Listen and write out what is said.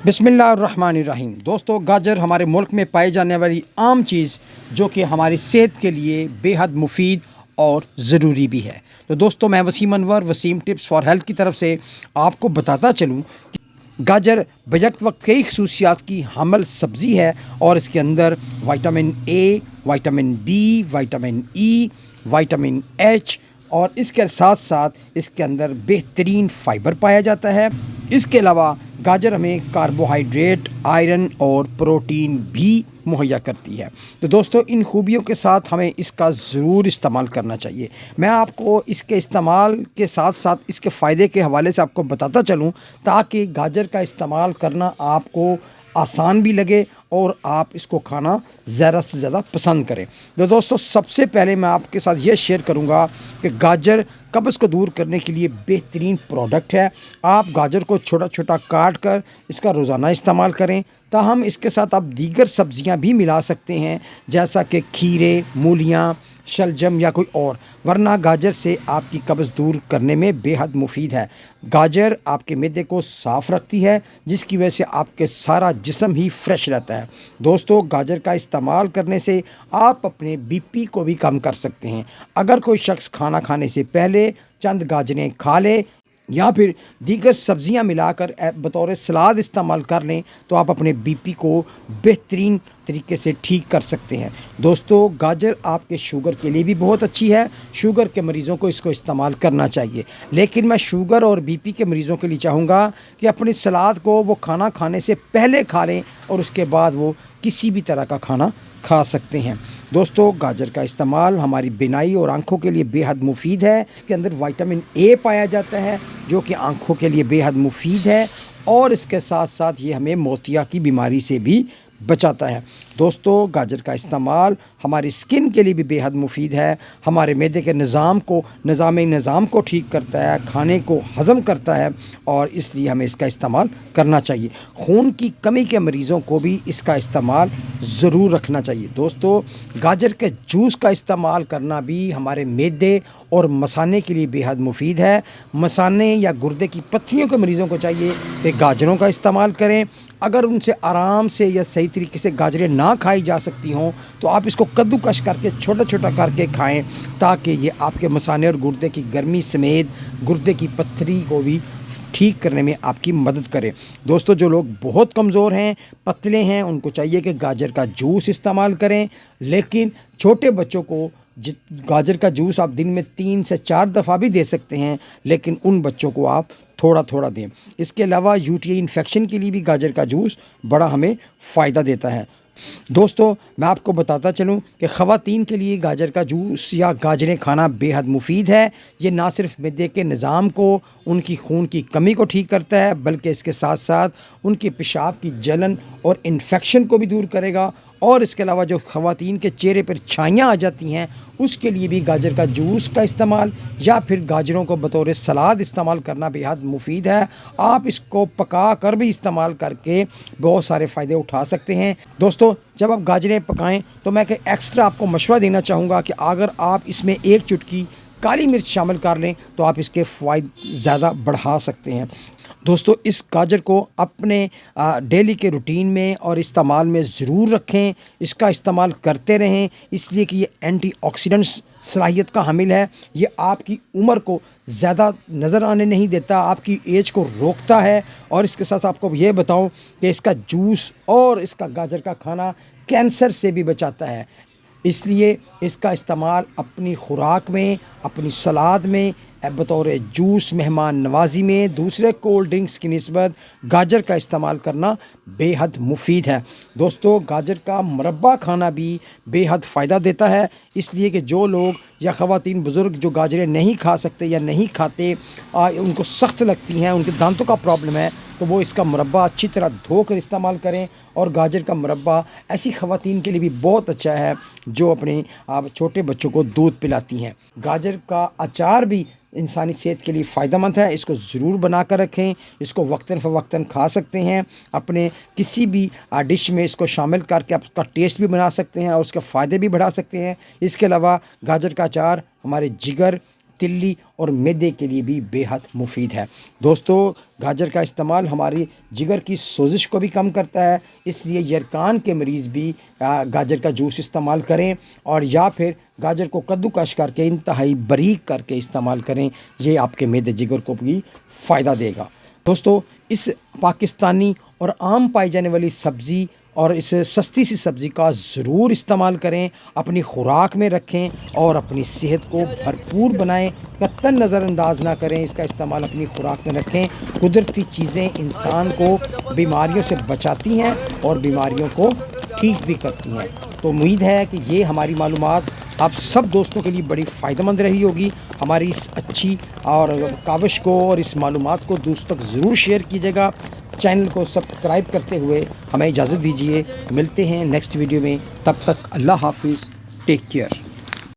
बिस्मिल्लाहिर्रहमानिर्रहीम। दोस्तों, गाजर हमारे मुल्क में पाई जाने वाली आम चीज़ जो कि हमारी सेहत के लिए बेहद मुफीद और ज़रूरी भी है। तो दोस्तों, मैं Waseem Anwar Waseem tips for health की तरफ से आपको बताता चलूँ कि गाजर बजट वक्त कई खसूसियात की हामिल सब्ज़ी है और इसके अंदर vitamin A, vitamin B, vitamin E, vitamin H और इसके साथ साथ इसके अंदर बेहतरीन फ़ाइबर पाया जाता है। इसके अलावा गाजर हमें कार्बोहाइड्रेट, आयरन और प्रोटीन भी मुहैया करती है। तो दोस्तों, इन खूबियों के साथ हमें इसका ज़रूर इस्तेमाल करना चाहिए। मैं आपको इसके इस्तेमाल के साथ साथ इसके फ़ायदे के हवाले से आपको बताता चलूँ ताकि गाजर का इस्तेमाल करना आपको आसान भी लगे और आप इसको खाना ज़्यादा से ज़्यादा पसंद करें। तो दोस्तों, सबसे पहले मैं आपके साथ ये शेयर करूँगा कि गाजर कब्ज़ को दूर करने के लिए बेहतरीन प्रोडक्ट है। आप गाजर को छोटा छोटा काट कर इसका रोज़ाना इस्तेमाल करें। ताहम इसके साथ आप दीगर सब्ज़ियां भी मिला सकते हैं जैसा कि खीरे, मूलियां, शलजम या कोई और, वरना गाजर से आपकी कब्ज़ दूर करने में बेहद मुफीद है। गाजर आपके मैदे को साफ़ रखती है जिसकी वजह से आपके सारा जिस्म ही फ्रेश रहता है। दोस्तों, गाजर का इस्तेमाल करने से आप अपने बीपी को भी कम कर सकते हैं। अगर कोई शख्स खाना खाने से पहले चंद गाजरें खा ले या फिर दीगर सब्ज़ियां मिलाकर बतौर सलाद इस्तेमाल कर लें तो आप अपने बीपी को बेहतरीन तरीके से ठीक कर सकते हैं। दोस्तों, गाजर आपके शुगर के लिए भी बहुत अच्छी है। शुगर के मरीज़ों को इसको इस्तेमाल करना चाहिए, लेकिन मैं शुगर और बीपी के मरीज़ों के लिए चाहूँगा कि अपनी सलाद को वो खाना खाने से पहले खा लें और उसके बाद वो किसी भी तरह का खाना खा सकते हैं। दोस्तों, गाजर का इस्तेमाल हमारी बिनाई और आंखों के लिए बेहद मुफीद है। इसके अंदर विटामिन ए पाया जाता है जो कि आंखों के लिए बेहद मुफीद है और इसके साथ साथ ये हमें मोतिया की बीमारी से भी बचाता है। दोस्तों, गाजर का इस्तेमाल हमारी स्किन के लिए भी बेहद मुफीद है। हमारे मैदे के निज़ाम को ठीक करता है, खाने को हज़म करता है और इसलिए हमें इसका इस्तेमाल करना चाहिए। खून की कमी के मरीज़ों को भी इसका इस्तेमाल ज़रूर रखना चाहिए। दोस्तों, गाजर के जूस का इस्तेमाल करना भी हमारे मैदे और मसाने के लिए बेहद मुफीद है। मसाने या गुर्दे की पत्थरियों के मरीज़ों को चाहिए कि गाजरों का इस्तेमाल करें। अगर उनसे आराम से या सही तरीके से गाजरें ना खाई जा सकती हों तो आप इसको कद्दूकश करके छोटा छोटा करके खाएं ताकि ये आपके मसाने और गुर्दे की गर्मी समेत गुर्दे की पत्थरी को भी ठीक करने में आपकी मदद करे। दोस्तों, जो लोग बहुत कमज़ोर हैं, पतले हैं, उनको चाहिए कि गाजर का जूस इस्तेमाल करें, लेकिन छोटे बच्चों को गाजर का जूस आप दिन में 3 से 4 दफ़ा भी दे सकते हैं, लेकिन उन बच्चों को आप थोड़ा थोड़ा दें। इसके अलावा यूटीआई इन्फेक्शन के लिए भी गाजर का जूस बड़ा हमें फ़ायदा देता है। दोस्तों, मैं आपको बताता चलूं कि ख़वातीन के लिए गाजर का जूस या गाजरें खाना बेहद मुफीद है। ये ना सिर्फ मैदे के निज़ाम को, उनकी खून की कमी को ठीक करता है, बल्कि इसके साथ साथ उनके पेशाब की जलन और इन्फेक्शन को भी दूर करेगा। और इसके अलावा जो ख़वातीन के चेहरे पर छाइयाँ आ जाती हैं उसके लिए भी गाजर का जूस का इस्तेमाल या फिर गाजरों को बतौर सलाद इस्तेमाल करना बेहद मुफीद है। आप इसको पका कर भी इस्तेमाल करके बहुत सारे फ़ायदे उठा सकते हैं। दोस्तों, जब आप गाजरें पकाएं तो मैं एक्स्ट्रा आपको मशवरा देना चाहूँगा कि अगर आप इसमें 1 चुटकी काली मिर्च शामिल कर लें तो आप इसके फ़ायदे ज़्यादा बढ़ा सकते हैं। दोस्तों, इस गाजर को अपने डेली के रूटीन में और इस्तेमाल में ज़रूर रखें। इसका इस्तेमाल करते रहें, इसलिए कि ये एंटीऑक्सीडेंट्स सलाहियत का हामिल है। ये आपकी उम्र को ज़्यादा नज़र आने नहीं देता, आपकी एज को रोकता है। और इसके साथ आपको ये बताऊं कि इसका जूस और इसका गाजर का खाना कैंसर से भी बचाता है। इसलिए इसका इस्तेमाल अपनी खुराक में, अपनी सलाद में, बतौर जूस, मेहमान नवाजी में, दूसरे कोल्ड ड्रिंक्स की निस्बत गाजर का इस्तेमाल करना बेहद मुफीद है। दोस्तों, गाजर का मुरब्बा खाना भी बेहद फ़ायदा देता है, इसलिए कि जो लोग या ख़वातीन बुज़ुर्ग जो गाजरें नहीं खा सकते या नहीं खाते, उनको सख्त लगती हैं, उनके दांतों का प्रॉब्लम है, तो वो इसका मुरब्बा अच्छी तरह धोकर इस्तेमाल करें। और गाजर का मुरब्बा ऐसी ख़वातीन के लिए भी बहुत अच्छा है जो अपने छोटे बच्चों को दूध पिलाती हैं। गाजर का अचार भी इंसानी सेहत के लिए फ़ायदेमंद है। इसको ज़रूर बना कर रखें, इसको वक्तन फ़वक्तन खा सकते हैं। अपने किसी भी डिश में इसको शामिल करके आप उसका टेस्ट भी बना सकते हैं और उसके फ़ायदे भी बढ़ा सकते हैं। इसके अलावा गाजर का अचार हमारे जिगर, تلی اور معدے کے لیے بھی بے حد مفید ہے۔ دوستو گاجر کا استعمال ہماری جگر کی سوزش کو بھی کم کرتا ہے، اس لیے یرقان کے مریض بھی گاجر کا جوس استعمال کریں، اور یا پھر گاجر کو کدو کش کر کے انتہائی باریک کر کے استعمال کریں، یہ آپ کے معدے جگر کو بھی فائدہ دے گا۔ دوستو اس پاکستانی اور عام پائی جانے والی سبزی اور اس سستی سی سبزی کا ضرور استعمال کریں، اپنی خوراک میں رکھیں اور اپنی صحت کو بھرپور بنائیں، قطعاً نظر انداز نہ کریں، اس کا استعمال اپنی خوراک میں رکھیں۔ قدرتی چیزیں انسان کو بیماریوں سے بچاتی ہیں اور بیماریوں کو ٹھیک بھی کرتی ہیں۔ تو امید ہے کہ یہ ہماری معلومات آپ سب دوستوں کے لیے بڑی فائدہ مند رہی ہوگی۔ ہماری اس اچھی اور کاوش کو اور اس معلومات کو دوستوں تک ضرور شیئر کیجیے گا۔ چینل کو سبسکرائب کرتے ہوئے ہمیں اجازت دیجیے، ملتے ہیں نیکسٹ ویڈیو میں، تب تک اللہ حافظ، ٹیک کیئر۔